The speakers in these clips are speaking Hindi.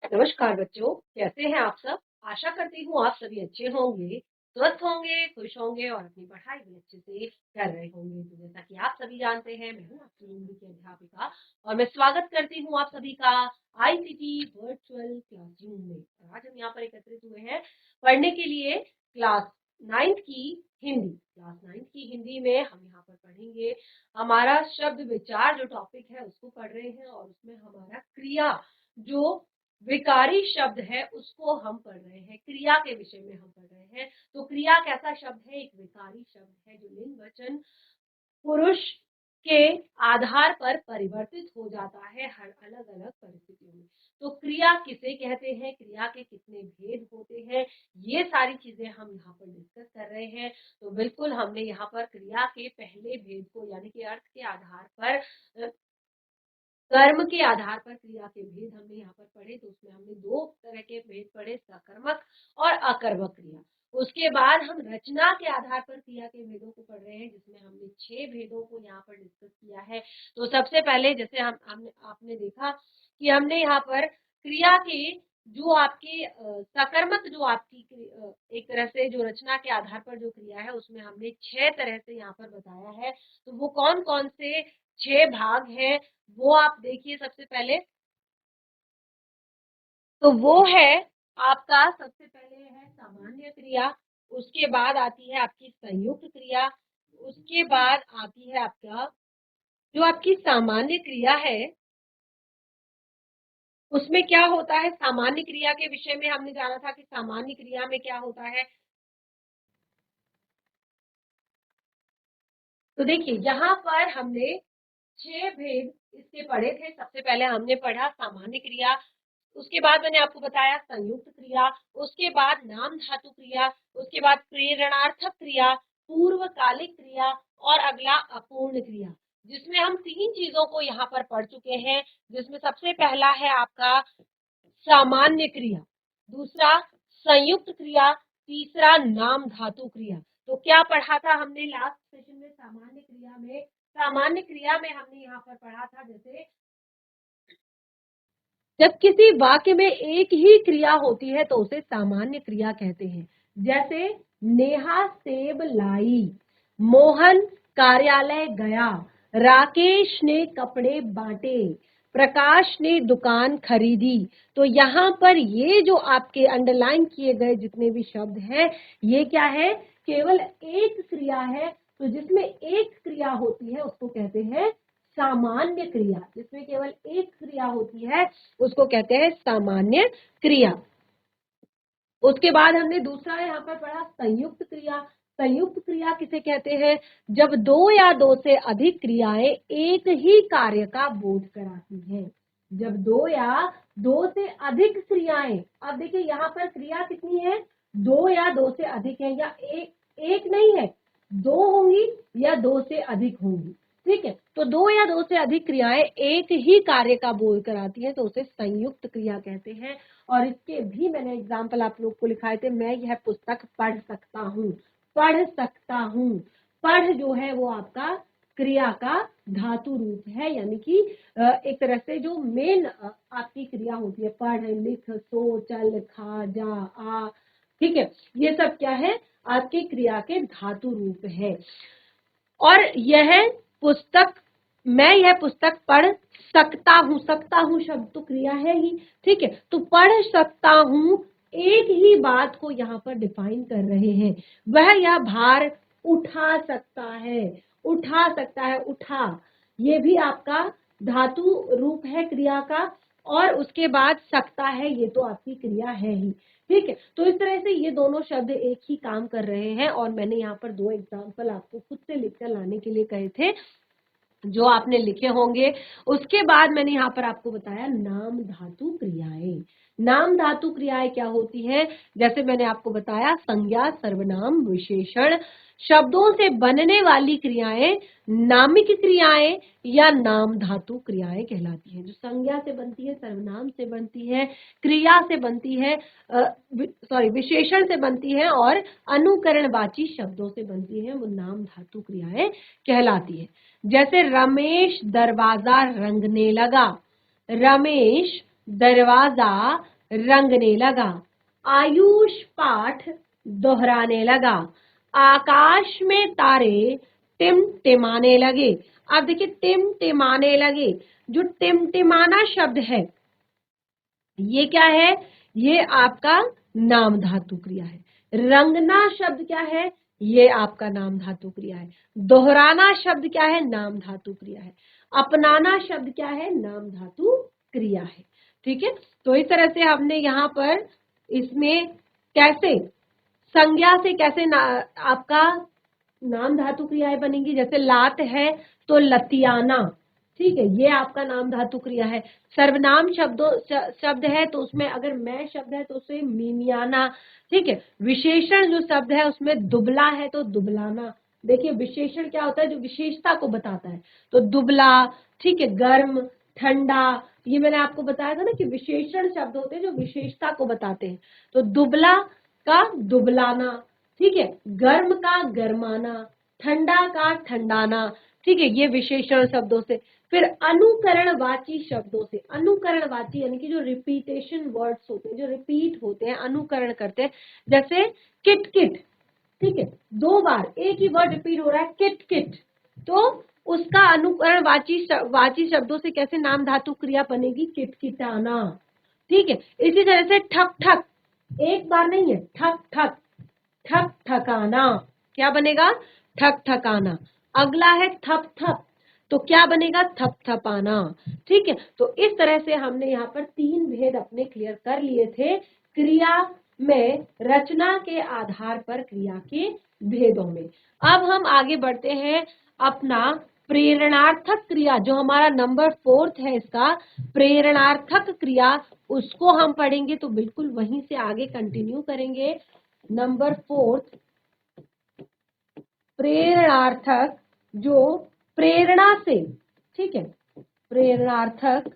नमस्कार बच्चों, कैसे हैं आप सब। आशा करती हूँ आप सभी अच्छे होंगे, स्वस्थ होंगे, खुश होंगे और अपनी पढ़ाई भी अच्छे से कर रहे होंगे। तो जैसा कि आप सभी जानते हैं, मैं हूँ आपकी हिंदी की अध्यापिका और मैं स्वागत करती हूँ आप सभी का आईसीटी वर्चुअल क्लासरूम में। और आज हम यहाँ पर एकत्रित हुए हैं पढ़ने के लिए क्लास 9th की हिंदी में हम यहाँ पर पढ़ेंगे। हमारा शब्द विचार जो टॉपिक है उसको पढ़ रहे हैं और उसमें हमारा क्रिया जो विकारी शब्द है उसको हम पढ़ रहे हैं। क्रिया के विषय में हम पढ़ रहे हैं। तो क्रिया कैसा शब्द है? एक विकारी शब्द है जो लिंग वचन पुरुष के आधार पर परिवर्तित हो जाता है हर अलग अलग परिस्थितियों में। तो क्रिया किसे कहते हैं, क्रिया के कितने भेद होते हैं, ये सारी चीजें हम यहाँ पर डिस्कस कर रहे हैं। तो बिल्कुल हमने यहाँ पर क्रिया के पहले भेद को यानी कि अर्थ के आधार पर, कर्म के आधार पर क्रिया के भेद हमने यहाँ पर पढ़े। तो उसमें हमने दो तरह के भेद पढ़े, सकर्मक और अकर्मक क्रिया। उसके बाद हम रचना के आधार पर क्रिया के भेदों को पढ़ रहे हैं, जिसमें हमने 6 भेदों को यहाँ पर डिस्कस किया है। तो सबसे पहले जैसे आपने देखा कि हमने यहाँ पर क्रिया के जो आपके सकर्मक जो आपकी एक तरह से जो रचना के आधार पर जो क्रिया है उसमें हमने 6 तरह से यहाँ पर बताया है। तो वो कौन कौन से 6 भाग हैं वो आप देखिए। सबसे पहले तो वो है आपका, सबसे पहले है सामान्य क्रिया, उसके बाद आती है आपकी संयुक्त क्रिया, उसके बाद आती है आपका जो आपकी सामान्य क्रिया है उसमें क्या होता है। सामान्य क्रिया के विषय में हमने जाना था कि सामान्य क्रिया में क्या होता है। तो देखिए यहाँ पर हमने 6 भेद इसके पढ़े थे। सबसे पहले हमने पढ़ा सामान्य क्रिया, उसके बाद मैंने आपको बताया संयुक्त क्रिया, उसके बाद नाम धातु क्रिया, उसके बाद प्रेरणार्थक क्रिया, पूर्वकालिक क्रिया और अगला अपूर्ण क्रिया, जिसमें हम 3 चीजों को यहाँ पर पढ़ चुके हैं। जिसमें सबसे पहला है आपका सामान्य क्रिया, दूसरा संयुक्त क्रिया, तीसरा नाम धातु क्रिया। तो क्या पढ़ा था हमने लास्ट सेशन में? सामान्य क्रिया में हमने यहाँ पर पढ़ा था जैसे जब किसी वाक्य में एक ही क्रिया होती है तो उसे सामान्य क्रिया कहते हैं। जैसे नेहा सेब लाई, मोहन कार्यालय गया, राकेश ने कपड़े बांटे, प्रकाश ने दुकान खरीदी। तो यहाँ पर ये जो आपके अंडरलाइन किए गए जितने भी शब्द हैं ये क्या है? केवल एक क्रिया है। तो जिसमें एक क्रिया होती है उसको कहते हैं सामान्य क्रिया। जिसमें केवल एक क्रिया होती है उसको कहते हैं सामान्य क्रिया। उसके बाद हमने दूसरा यहाँ पर पढ़ा संयुक्त क्रिया। संयुक्त क्रिया किसे कहते हैं? जब 2 या 2 से अधिक क्रियाएं एक ही कार्य का बोध कराती हैं। जब 2 या 2 से अधिक क्रियाएं, अब देखिए यहाँ पर क्रिया कितनी है? 2 या 2 से अधिक है, या एक नहीं है, 2 होंगी या 2 से अधिक होंगी। ठीक है, तो 2 या 2 से अधिक क्रियाएं एक ही कार्य का बोध कराती हैं तो उसे संयुक्त क्रिया कहते हैं। और इसके भी मैंने एग्जाम्पल आप लोग को लिखाए थे। मैं यह पुस्तक पढ़ सकता हूँ, पढ़ सकता हूँ। पढ़ जो है वो आपका क्रिया का धातु रूप है, यानी कि एक तरह से जो मेन आपकी क्रिया होती है, पढ़, लिख, सो, चल, खा, जा, आ, ठीक है, ये सब क्या है? आपकी क्रिया के धातु रूप है। और यह पुस्तक, मैं यह पुस्तक पढ़ सकता हूँ शब्द तो क्रिया है ही। ठीक है, तो पढ़ सकता हूँ एक ही बात को यहाँ पर डिफाइन कर रहे हैं। वह यह भार उठा सकता है, उठा, ये भी आपका धातु रूप है क्रिया का। और उसके बाद सकता है, ये तो आपकी क्रिया है ही। ठीक है, तो इस तरह से ये दोनों शब्द एक ही काम कर रहे हैं। और मैंने यहाँ पर 2 एग्जाम्पल आपको खुद से लिखकर लाने के लिए कहे थे जो आपने लिखे होंगे। उसके बाद मैंने यहाँ पर आपको बताया नाम धातु क्रियाएं। नाम धातु क्रियाएं क्या होती है? जैसे मैंने आपको बताया संज्ञा, सर्वनाम, विशेषण, शब्दों से बनने वाली क्रियाएं नामिक क्रियाएं या नाम धातु क्रियाएं कहलाती हैं। जो संज्ञा से बनती है, सर्वनाम से बनती है, क्रिया से बनती है, विशेषण से बनती है और अनुकरणवाची शब्दों से बनती है, वो नाम धातु क्रियाएं कहलाती है। जैसे रमेश दरवाजा रंगने लगा, रमेश दरवाजा रंगने लगा। आयुष पाठ दोहराने लगा। आकाश में तारे टिमटिमाने लगे। अब देखिए टिमटिमाने लगे, जो टिमटिमाना शब्द है ये क्या है, ये आपका नाम धातु क्रिया है। रंगना शब्द क्या है, ये आपका नाम धातु क्रिया है। दोहराना शब्द क्या है, नाम धातु क्रिया है। अपनाना शब्द क्या है, नाम धातु क्रिया है। ठीक है, तो इस तरह से हमने यहाँ पर इसमें कैसे संज्ञा से कैसे आपका नाम धातु क्रियाएं बनेंगी। जैसे लात है तो लतियाना, ठीक है, ये आपका नाम धातु क्रिया है। सर्वनाम शब्द है तो उसमें अगर मैं शब्द है तो उसे मीमियाना। ठीक है, विशेषण जो शब्द है उसमें दुबला है तो दुबलाना। देखिए विशेषण क्या होता है, जो विशेषता को बताता है, तो दुबला, ठीक है, गर्म, ठंडा, ये मैंने आपको बताया था ना कि विशेषण शब्द होते हैं जो विशेषता को बताते हैं। तो दुबला का दुबलाना, ठीक है, गर्म का गर्माना, ठंडा का ठंडाना, ठीक है, ये विशेषण शब्दों से। फिर अनुकरणवाची शब्दों से, अनुकरणवाची यानी कि जो रिपीटेशन वर्ड्स होते हैं, जो रिपीट होते हैं, अनुकरण करते हैं, जैसे किट किट, ठीक है, 2 बार एक ही वर्ड रिपीट हो रहा है किट किट, तो उसका अनुकरण वाची शब्दों से कैसे नाम धातु क्रिया बनेगी, किटकिटाना। ठीक है, इसी तरह से ठक ठक, एक बार नहीं है, ठक ठक, ठक ठकाना, क्या बनेगा, ठक ठकाना। अगला है थप थप, तो क्या बनेगा, थप थपाना। ठीक है, तो इस तरह से हमने यहाँ पर 3 भेद अपने क्लियर कर लिए थे क्रिया में, रचना के आधार पर क्रिया के भेदों में। अब हम आगे बढ़ते हैं अपना प्रेरणार्थक क्रिया, जो हमारा नंबर 4 है इसका, प्रेरणार्थक क्रिया, उसको हम पढ़ेंगे। तो बिल्कुल वहीं से आगे कंटिन्यू करेंगे। नंबर 4 प्रेरणार्थक, जो प्रेरणा से, ठीक है, प्रेरणार्थक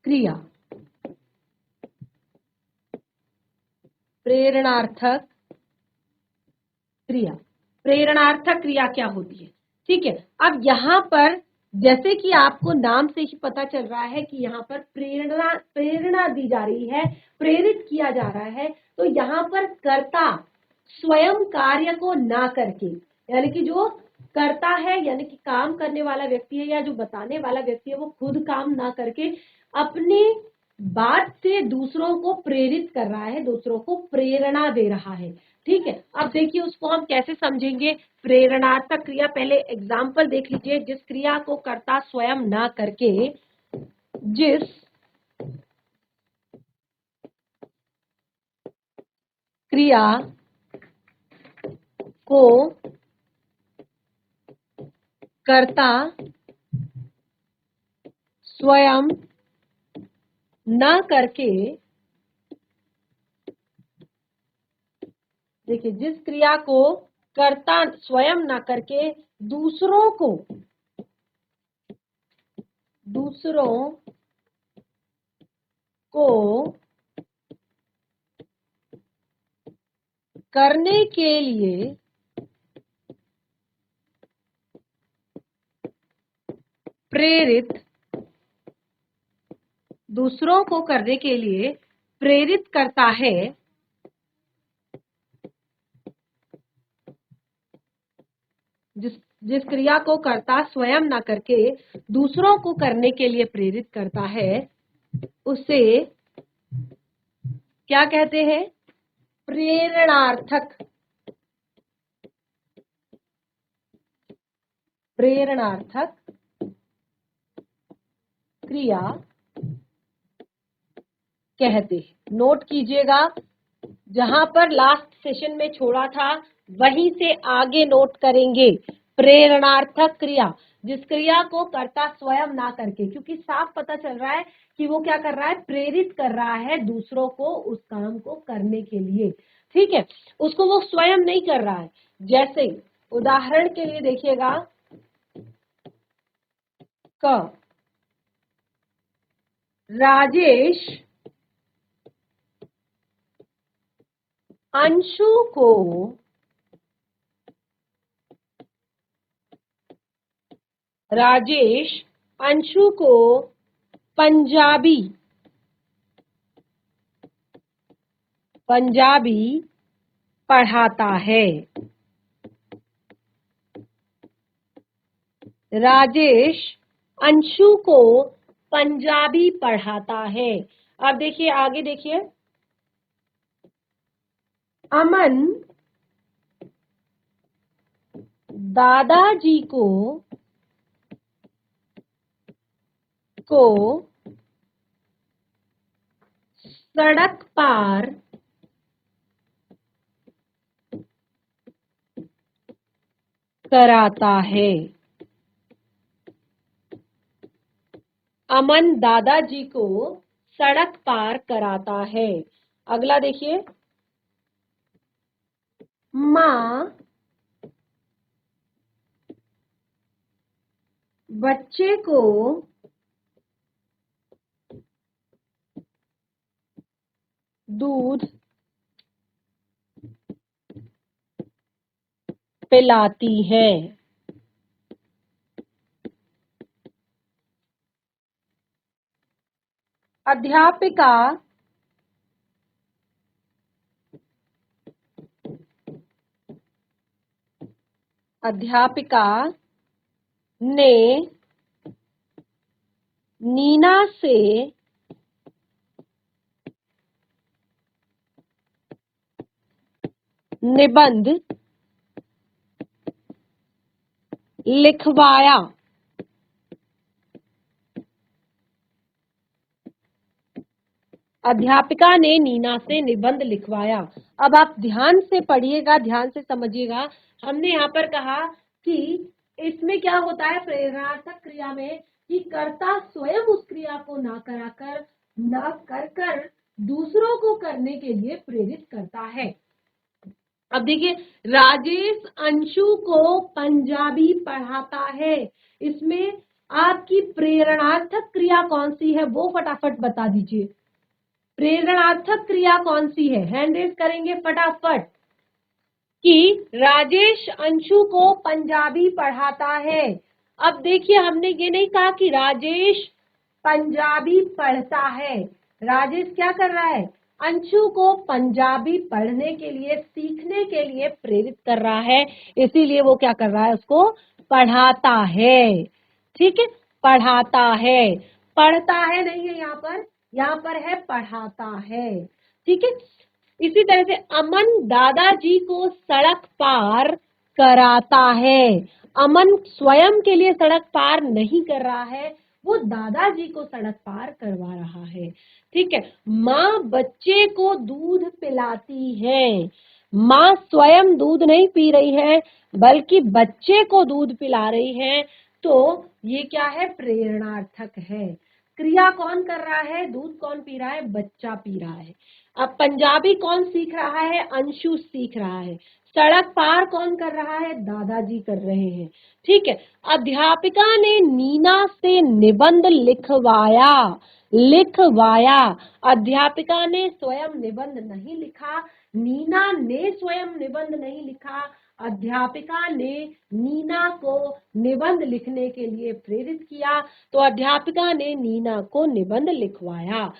क्रिया, प्रेरणार्थक क्रिया, प्रेरणार्थक क्रिया क्या होती है। ठीक है, अब यहाँ पर जैसे कि आपको नाम से ही पता चल रहा है कि यहाँ पर प्रेरणा दी जा रही है, प्रेरित किया जा रहा है, तो यहाँ पर कर्ता स्वयं कार्य को ना करके, यानी कि जो करता है यानी कि काम करने वाला व्यक्ति है या जो बताने वाला व्यक्ति है, वो खुद काम ना करके अपनी बात से दूसरों को प्रेरित कर रहा है, दूसरों को प्रेरणा दे रहा है। ठीक है, अब देखिए उसको हम कैसे समझेंगे। प्रेरणार्थक क्रिया, पहले एग्जाम्पल देख लीजिए। जिस क्रिया को कर्ता स्वयं ना करके, जिस क्रिया को कर्ता स्वयं न करके, देखिए जिस क्रिया को कर्ता स्वयं न करके दूसरों को करने के लिए प्रेरित, दूसरों को करने के लिए प्रेरित करता है, जिस क्रिया को कर्ता स्वयं ना करके दूसरों को करने के लिए प्रेरित करता है, उसे क्या कहते हैं, प्रेरणार्थक, प्रेरणार्थक क्रिया कहते हैं। नोट कीजिएगा, जहां पर लास्ट सेशन में छोड़ा था वहीं से आगे नोट करेंगे। प्रेरणार्थक क्रिया, जिस क्रिया को कर्ता स्वयं ना करके, क्योंकि साफ पता चल रहा है कि वो क्या कर रहा है, प्रेरित कर रहा है दूसरों को उस काम को करने के लिए। ठीक है, उसको वो स्वयं नहीं कर रहा है। जैसे उदाहरण के लिए देखिएगा, राजेश अंशु को पंजाबी पढ़ाता है। राजेश अंशु को पंजाबी पढ़ाता है। अब देखिए आगे देखिए, अमन दादाजी को सड़क पार कराता है। अमन दादाजी को सड़क पार कराता है। अगला देखिए, माँ बच्चे को दूध पिलाती है। अध्यापिका ने नीना से निबंध लिखवाया। अध्यापिका ने नीना से निबंध लिखवाया। अब आप ध्यान से पढ़िएगा, ध्यान से समझिएगा। हमने यहाँ पर कहा कि इसमें क्या होता है प्रेरणार्थक क्रिया में, कि कर्ता स्वयं उस क्रिया को ना कर दूसरों को करने के लिए प्रेरित करता है। अब देखिए, राजेश अंशु को पंजाबी पढ़ाता है। इसमें आपकी प्रेरणार्थक क्रिया कौन सी है वो फटाफट बता दीजिए। प्रेरणार्थक क्रिया कौन सी है, हैंड रेज करेंगे फटाफट। कि राजेश अंशु को पंजाबी पढ़ाता है। अब देखिए, हमने ये नहीं कहा कि राजेश पंजाबी पढ़ता है। राजेश क्या कर रहा है, अंशु को पंजाबी पढ़ने के लिए, सीखने के लिए प्रेरित कर रहा है। इसीलिए वो क्या कर रहा है, उसको पढ़ाता है। ठीक है, पढ़ाता है, पढ़ता है नहीं है यहाँ पर है पढ़ाता है। ठीक है, इसी तरह से अमन दादाजी को सड़क पार कराता है। अमन स्वयं के लिए सड़क पार नहीं कर रहा है, वो दादाजी को सड़क पार करवा रहा है। ठीक है, माँ बच्चे को दूध पिलाती है। माँ स्वयं दूध नहीं पी रही है बल्कि बच्चे को दूध पिला रही है। तो ये क्या है, प्रेरणार्थक है। क्रिया कौन कर रहा है, दूध कौन पी रहा है, बच्चा पी रहा है। अब पंजाबी कौन सीख रहा है, अंशु सीख रहा है। सड़क पार कौन कर रहा है, दादाजी कर रहे हैं। ठीक है, अध्यापिका ने नीना से निबंध लिखवाया। अध्यापिका ने स्वयं निबंध नहीं लिखा, नीना ने स्वयं निबंध नहीं लिखा, अध्यापिका ने नीना को निबंध लिखने के लिए प्रेरित किया। तो अध्यापिका ने नीना को निबंध लिखवाया।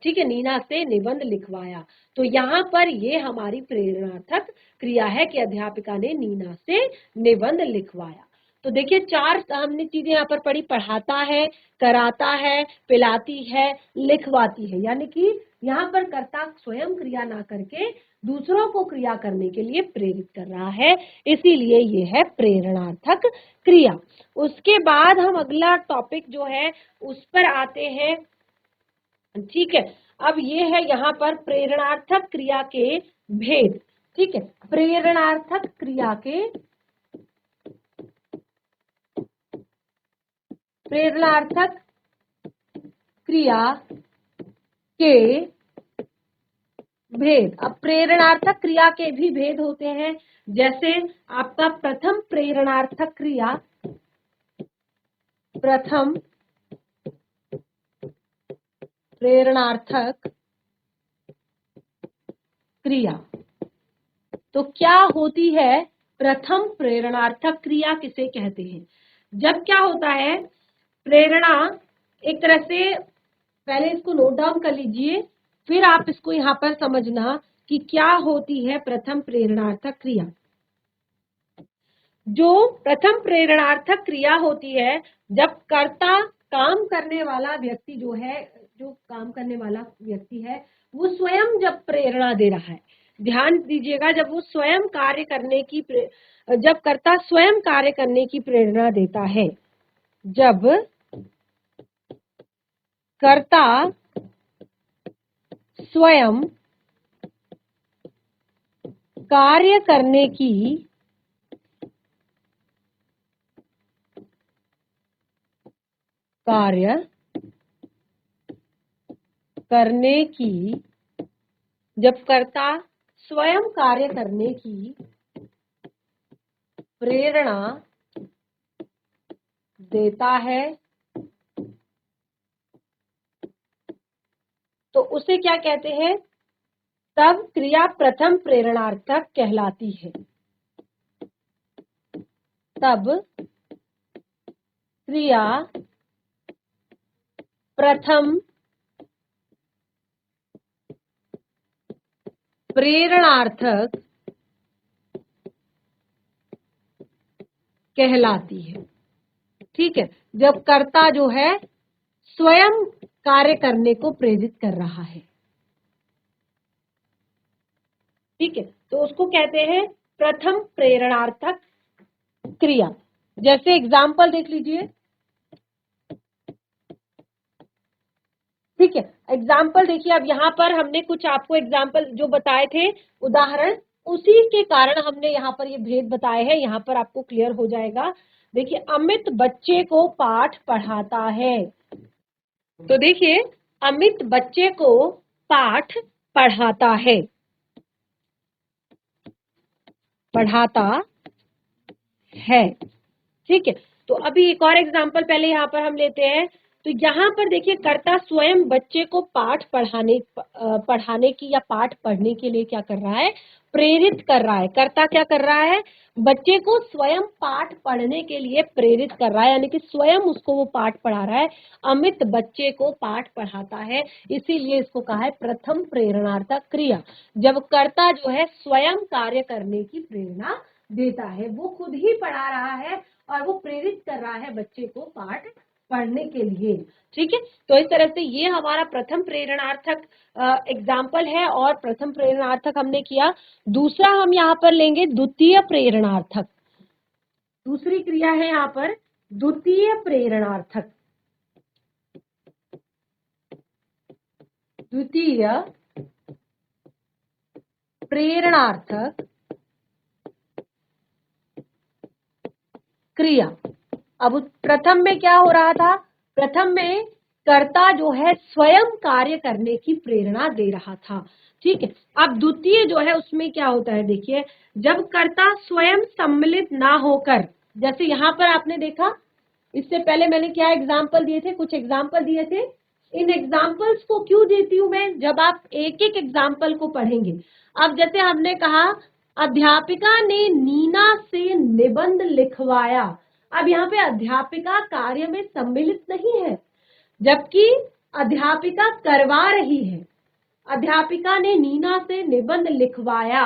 ठीक है, नीना से निबंध लिखवाया। तो यहाँ पर ये हमारी प्रेरणार्थक क्रिया है कि अध्यापिका ने नीना से निबंध लिखवाया। तो देखिए, 4 हमने चीजें यहाँ पर पढ़ी, पढ़ाता है, कराता है, पिलाती है, लिखवाती है। यानी कि यहाँ पर कर्ता स्वयं क्रिया ना करके दूसरों को क्रिया करने के लिए प्रेरित कर रहा है, इसीलिए ये है प्रेरणार्थक क्रिया। उसके बाद हम अगला टॉपिक जो है उस पर आते हैं। ठीक है, अब ये है यहाँ पर प्रेरणार्थक क्रिया के भेद। ठीक है, प्रेरणार्थक क्रिया के भेद। अब प्रेरणार्थक क्रिया के भी भेद होते हैं। जैसे आपका प्रथम प्रेरणार्थक क्रिया। तो क्या होती है प्रथम प्रेरणार्थक क्रिया, किसे कहते हैं? जब क्या होता है, प्रेरणा एक तरह से पहले इसको नोट डाउन कर लीजिए, फिर आप इसको यहाँ पर समझना कि क्या होती है प्रथम प्रेरणार्थक क्रिया। जो प्रथम प्रेरणार्थक क्रिया होती है, जब कर्ता काम करने वाला व्यक्ति जो है, जो काम करने वाला व्यक्ति है, वो स्वयं जब प्रेरणा दे रहा है, ध्यान दीजिएगा, जब वो स्वयं कार्य करने की जब कर्ता स्वयं कार्य करने की प्रेरणा देता है, जब कर्ता स्वयं कार्य करने की जब कर्ता स्वयं कार्य करने की प्रेरणा देता है, तो उसे क्या कहते हैं? तब क्रिया प्रथम प्रेरणार्थक कहलाती है। तब क्रिया प्रथम प्रेरणार्थक कहलाती है। ठीक है, जब कर्ता जो है स्वयं कार्य करने को प्रेरित कर रहा है। ठीक है, तो उसको कहते हैं प्रथम प्रेरणार्थक क्रिया। जैसे एग्जाम्पल देख लीजिए। ठीक है, एग्जाम्पल देखिए, अब यहाँ पर हमने कुछ आपको एग्जाम्पल जो बताए थे, उदाहरण, उसी के कारण हमने यहाँ पर ये भेद बताए हैं। यहाँ पर आपको क्लियर हो जाएगा। देखिए, अमित बच्चे को पाठ पढ़ाता है। तो देखिए, अमित बच्चे को पाठ पढ़ाता है, ठीक है। तो अभी एक और एग्जाम्पल पहले यहाँ पर हम लेते हैं। तो यहाँ पर देखिए, कर्ता स्वयं बच्चे को पाठ पढ़ाने की या पाठ पढ़ने के लिए क्या कर रहा है? प्रेरित कर रहा है। कर्ता क्या कर रहा है? बच्चे को स्वयं पाठ पढ़ने के लिए प्रेरित कर रहा है, यानी कि स्वयं उसको वो पाठ पढ़ा रहा है। अमित बच्चे को पाठ पढ़ाता है, इसीलिए इसको कहा है प्रथम प्रेरणार्थक क्रिया। जब कर्ता जो है स्वयं कार्य करने की प्रेरणा देता है, वो खुद ही पढ़ा रहा है और वो प्रेरित कर रहा है बच्चे को पाठ पढ़ने के लिए। ठीक है, तो इस तरह से ये हमारा प्रथम प्रेरणार्थक एग्जाम्पल है, और प्रथम प्रेरणार्थक हमने किया। दूसरा हम यहाँ पर लेंगे द्वितीय प्रेरणार्थक। दूसरी क्रिया है यहाँ पर द्वितीय प्रेरणार्थक। द्वितीय प्रेरणार्थक क्रिया। अब प्रथम में क्या हो रहा था? प्रथम में कर्ता जो है स्वयं कार्य करने की प्रेरणा दे रहा था। ठीक है, अब द्वितीय जो है उसमें क्या होता है? देखिए, जब कर्ता स्वयं सम्मिलित ना होकर, जैसे यहाँ पर आपने देखा, इससे पहले मैंने क्या एग्जाम्पल दिए थे? कुछ एग्जाम्पल दिए थे। इन एग्जाम्पल्स को क्यों देती हूं मैं? जब आप एक एक एग्जाम्पल को पढ़ेंगे। अब जैसे हमने कहा, अध्यापिका ने नीना से निबंध लिखवाया। अब यहाँ पे अध्यापिका कार्य में सम्मिलित नहीं है, जबकि अध्यापिका करवा रही है। अध्यापिका ने नीना से निबंध लिखवाया,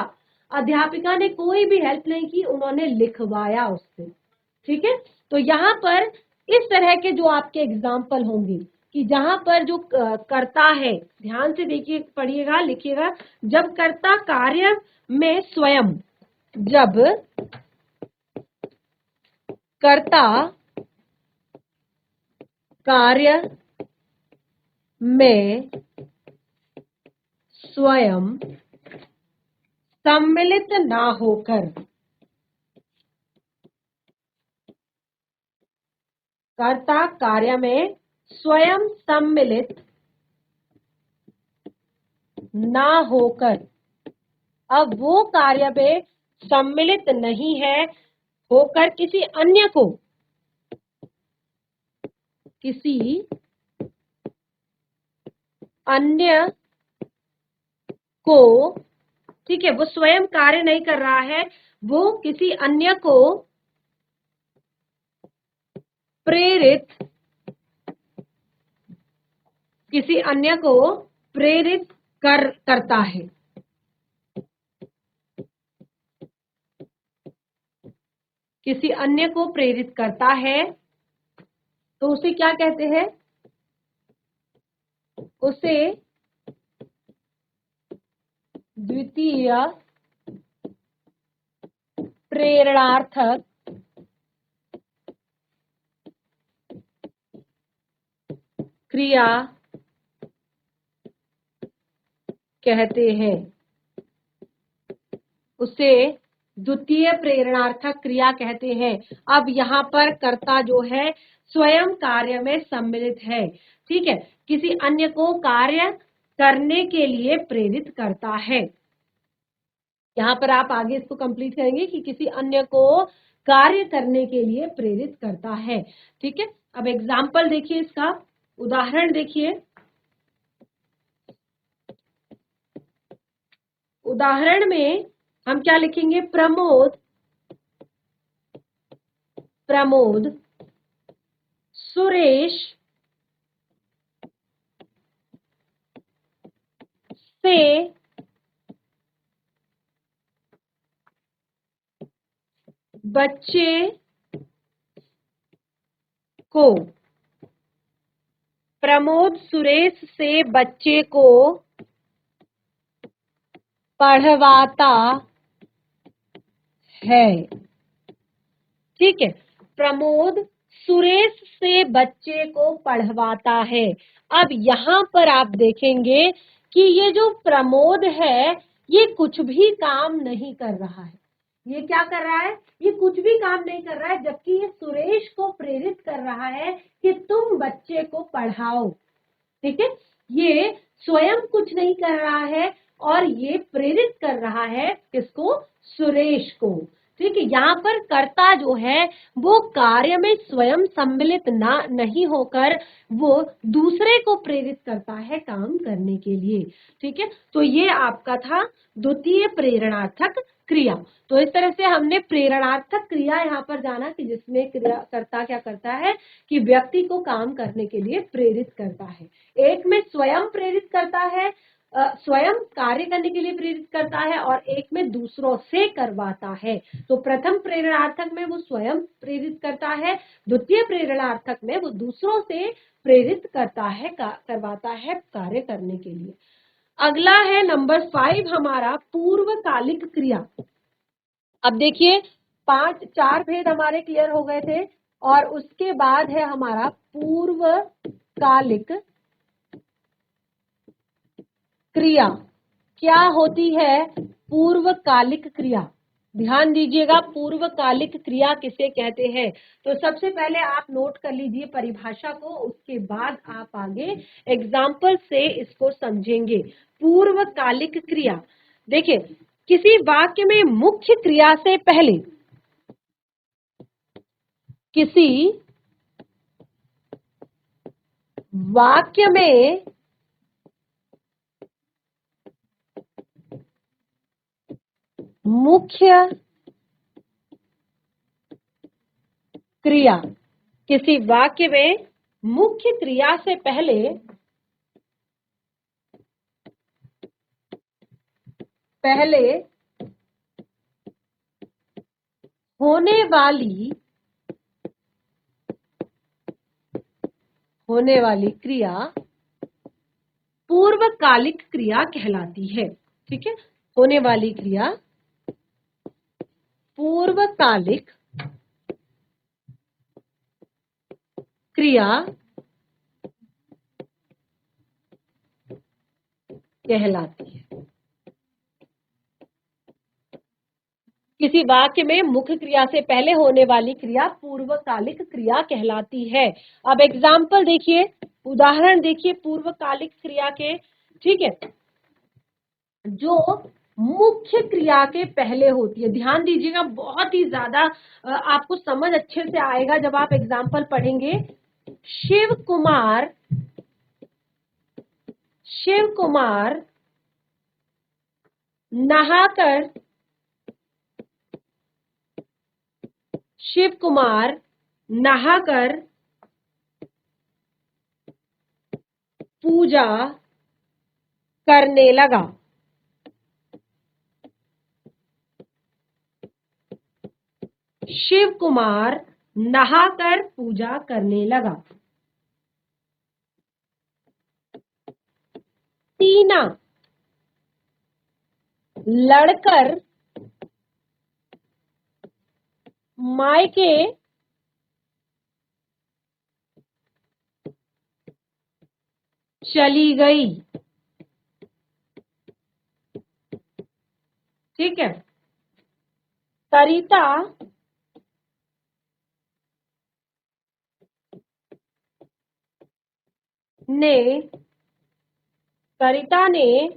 अध्यापिका ने कोई भी हेल्प नहीं की, उन्होंने लिखवाया उससे। ठीक है, तो यहाँ पर इस तरह के जो आपके एग्जाम्पल होंगे कि जहां पर जो कर्ता है, ध्यान से देखिए, पढ़िएगा, लिखिएगा। जब कर्ता कार्य में स्वयं, जब कर्ता कार्य में स्वयं सम्मिलित ना होकर, कर्ता कार्य में स्वयं सम्मिलित ना होकर, अब वो कार्य में सम्मिलित नहीं है, होकर किसी अन्य को, ठीक है, वो स्वयं कार्य नहीं कर रहा है, वो किसी अन्य को प्रेरित किसी अन्य को प्रेरित करता है। किसी अन्य को प्रेरित करता है तो उसे क्या कहते हैं? उसे द्वितीय प्रेरणार्थक क्रिया कहते हैं। उसे द्वितीय प्रेरणार्थक क्रिया कहते हैं। अब यहाँ पर कर्ता जो है स्वयं कार्य में सम्मिलित है। ठीक है, किसी अन्य को कार्य करने के लिए प्रेरित करता है। यहाँ पर आप आगे इसको कंप्लीट करेंगे कि किसी अन्य को कार्य करने के लिए प्रेरित करता है। ठीक है, अब एग्जाम्पल देखिए, इसका उदाहरण देखिए। उदाहरण में हम क्या लिखेंगे? प्रमोद सुरेश से बच्चे को, प्रमोद सुरेश से बच्चे को पढ़वाता है। ठीक है, प्रमोद सुरेश से बच्चे को पढ़वाता है। अब यहाँ पर आप देखेंगे कि ये जो प्रमोद है ये कुछ भी काम नहीं कर रहा है। ये क्या कर रहा है? ये कुछ भी काम नहीं कर रहा है, जबकि ये सुरेश को प्रेरित कर रहा है कि तुम बच्चे को पढ़ाओ। ठीक है, ये स्वयं कुछ नहीं कर रहा है और ये प्रेरित कर रहा है किसको? सुरेश को। ठीक है, यहाँ पर कर्ता जो है वो कार्य में स्वयं सम्मिलित नहीं होकर वो दूसरे को प्रेरित करता है काम करने के लिए। ठीक है, तो ये आपका था द्वितीय प्रेरणार्थक क्रिया। तो इस तरह से हमने प्रेरणार्थक क्रिया यहाँ पर जाना कि जिसमें कर्ता क्या करता है कि व्यक्ति को काम करने के लिए प्रेरित करता है। एक में स्वयं प्रेरित करता है, स्वयं कार्य करने के लिए प्रेरित करता है, और एक में दूसरों से करवाता है। तो प्रथम प्रेरणार्थक में वो स्वयं प्रेरित करता है, द्वितीय प्रेरणार्थक में वो दूसरों से प्रेरित करता है, करवाता है कार्य करने के लिए। अगला है नंबर 5 हमारा पूर्वकालिक क्रिया। अब देखिए 4 भेद हमारे क्लियर हो गए थे और उसके बाद है हमारा पूर्वकालिक क्रिया। क्या होती है पूर्वकालिक क्रिया? ध्यान दीजिएगा, पूर्वकालिक क्रिया किसे कहते हैं? तो सबसे पहले आप नोट कर लीजिए परिभाषा को, उसके बाद आप आगे एग्जाम्पल से इसको समझेंगे। पूर्वकालिक क्रिया, देखिए किसी वाक्य में मुख्य क्रिया से पहले, किसी वाक्य में मुख्य क्रिया, किसी वाक्य में मुख्य क्रिया से पहले होने वाली क्रिया पूर्वकालिक क्रिया कहलाती है। ठीक है, होने वाली क्रिया पूर्वकालिक क्रिया कहलाती है। किसी वाक्य में मुख्य क्रिया से पहले होने वाली क्रिया पूर्वकालिक क्रिया कहलाती है। अब एग्जाम्पल देखिए, उदाहरण देखिए पूर्वकालिक क्रिया के। ठीक है, जो मुख्य क्रिया के पहले होती है, ध्यान दीजिएगा बहुत ही ज्यादा आपको समझ अच्छे से आएगा जब आप एग्जाम्पल पढ़ेंगे। शिव कुमार नहाकर पूजा करने लगा। शिव कुमार नहाकर पूजा करने लगा। टीना लड़कर मायके चली गई। ठीक है। सरिता ने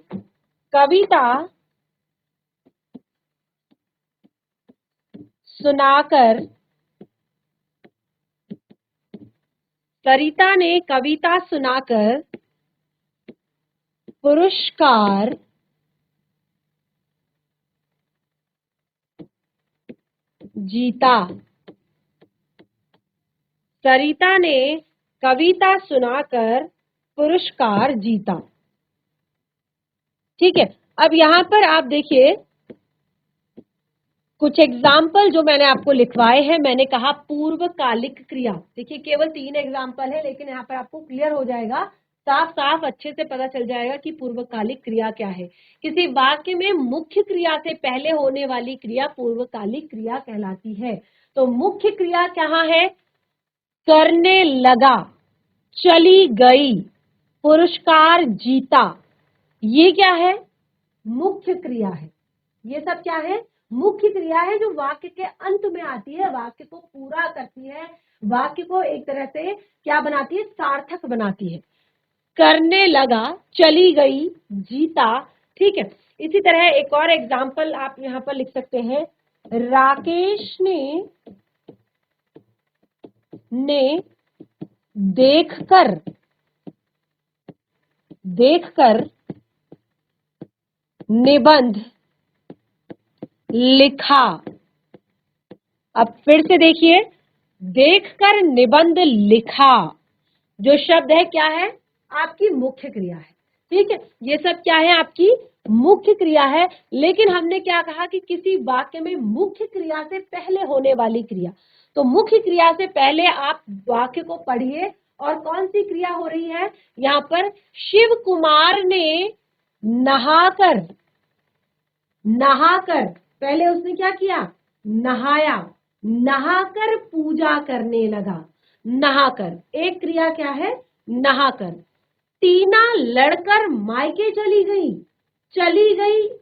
कविता सुनाकर पुरस्कार जीता। सरिता ने कविता सुनाकर पुरस्कार जीता। ठीक है। अब यहां पर आप देखिए कुछ एग्जाम्पल जो मैंने आपको लिखवाए हैं। मैंने कहा पूर्वकालिक क्रिया। देखिए केवल 3 एग्जाम्पल है, लेकिन यहाँ पर आपको क्लियर हो जाएगा, साफ साफ अच्छे से पता चल जाएगा कि पूर्वकालिक क्रिया क्या है। किसी वाक्य में मुख्य क्रिया से पहले होने वाली क्रिया पूर्वकालिक क्रिया कहलाती है। तो मुख्य क्रिया कहाँ है? करने लगा, चली गई, पुरस्कार जीता। ये क्या है? मुख्य क्रिया है। ये सब क्या है? मुख्य क्रिया है, जो वाक्य के अंत में आती है, वाक्य को पूरा करती है, वाक्य को एक तरह से क्या बनाती है? सार्थक बनाती है। करने लगा, चली गई, जीता। ठीक है। इसी तरह एक और एग्जाम्पल आप यहां पर लिख सकते हैं। राकेश ने देखकर निबंध लिखा। अब फिर से देखिए, देखकर निबंध लिखा जो शब्द है क्या है? आपकी मुख्य क्रिया है। ठीक है। ये सब क्या है? आपकी मुख्य क्रिया है। लेकिन हमने क्या कहा कि किसी वाक्य में मुख्य क्रिया से पहले होने वाली क्रिया। तो मुख्य क्रिया से पहले आप वाक्य को पढ़िए, और कौन सी क्रिया हो रही है यहाँ पर? शिव कुमार ने नहाकर पहले उसने क्या किया? नहाया, नहाकर पूजा करने लगा। नहाकर एक क्रिया क्या है? नहाकर। टीना लड़कर मायके चली गई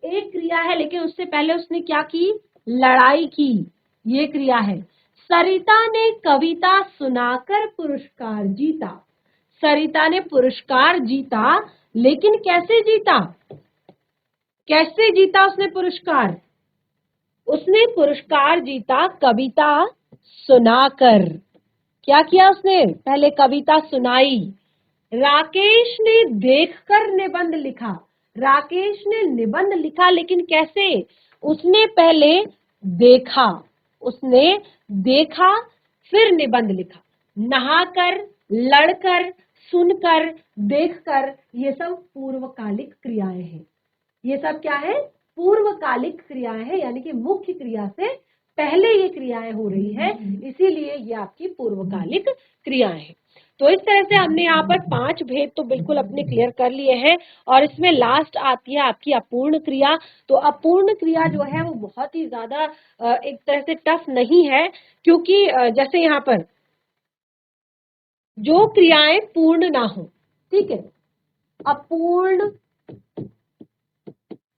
एक क्रिया है, लेकिन उससे पहले उसने क्या की? लड़ाई की। ये क्रिया है। सरिता ने कविता सुनाकर पुरस्कार जीता। सरिता ने पुरस्कार जीता, लेकिन कैसे जीता? कैसे जीता उसने पुरस्कार? उसने पुरस्कार जीता कविता सुनाकर। क्या किया उसने? पहले कविता सुनाई। राकेश ने देखकर निबंध लिखा। राकेश ने निबंध लिखा, लेकिन कैसे? उसने पहले देखा फिर निबंध लिखा। नहाकर, लड़कर, सुनकर, देखकर, ये सब पूर्वकालिक क्रियाएं हैं। ये सब क्या है? पूर्वकालिक क्रियाएं हैं, यानी कि मुख्य क्रिया से पहले ये क्रियाएं हो रही है, इसीलिए ये आपकी पूर्वकालिक क्रियाएं हैं। तो इस तरह से हमने यहाँ पर 5 भेद तो बिल्कुल अपने क्लियर कर लिए हैं, और इसमें लास्ट आती है आपकी अपूर्ण क्रिया। तो अपूर्ण क्रिया जो है वो बहुत ही ज्यादा एक तरह से टफ नहीं है, क्योंकि जैसे यहाँ पर जो क्रियाएं पूर्ण ना हो, ठीक है, अपूर्ण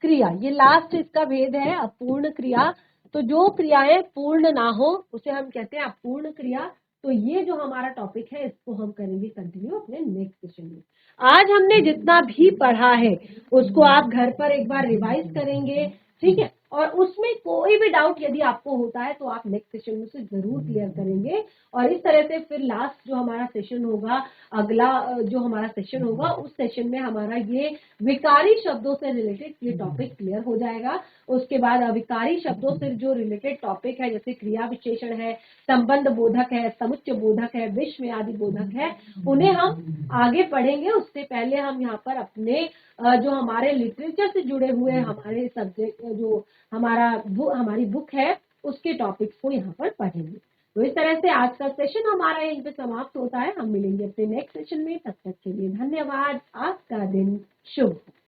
क्रिया, ये लास्ट इसका भेद है, अपूर्ण क्रिया। तो जो क्रियाएं पूर्ण ना हो उसे हम कहते हैं अपूर्ण क्रिया। तो ये जो हमारा टॉपिक है इसको हम करेंगे कंटिन्यू अपने नेक्स्ट सेशन में। आज हमने जितना भी पढ़ा है उसको आप घर पर एक बार रिवाइज करेंगे, ठीक है, और उसमें कोई भी डाउट यदि आपको होता है तो आप नेक्स्ट सेशन में से जरूर क्लियर करेंगे। और इस तरह से फिर लास्ट जो हमारा सेशन होगा अगला जो हमारा सेशन होगा उस सेशन में हमारा ये विकारी शब्दों से रिलेटेड ये टॉपिक क्लियर हो जाएगा। उसके बाद अविकारी शब्दों से जो रिलेटेड टॉपिक है, जैसे क्रिया विशेषण है, संबंध बोधक है, समुच्चय बोधक है, विश्व आदि बोधक है, उन्हें हम आगे पढ़ेंगे। उससे पहले हम यहाँ पर अपने जो हमारे लिटरेचर से जुड़े हुए हमारे सब्जेक्ट जो हमारी बुक है उसके टॉपिक्स को यहाँ पर पढ़ेंगे। तो इस तरह से आज का सेशन हमारा यहीं पे समाप्त होता है। हम मिलेंगे अपने नेक्स्ट सेशन में, तब तक के लिए धन्यवाद। आपका दिन शुभ हो।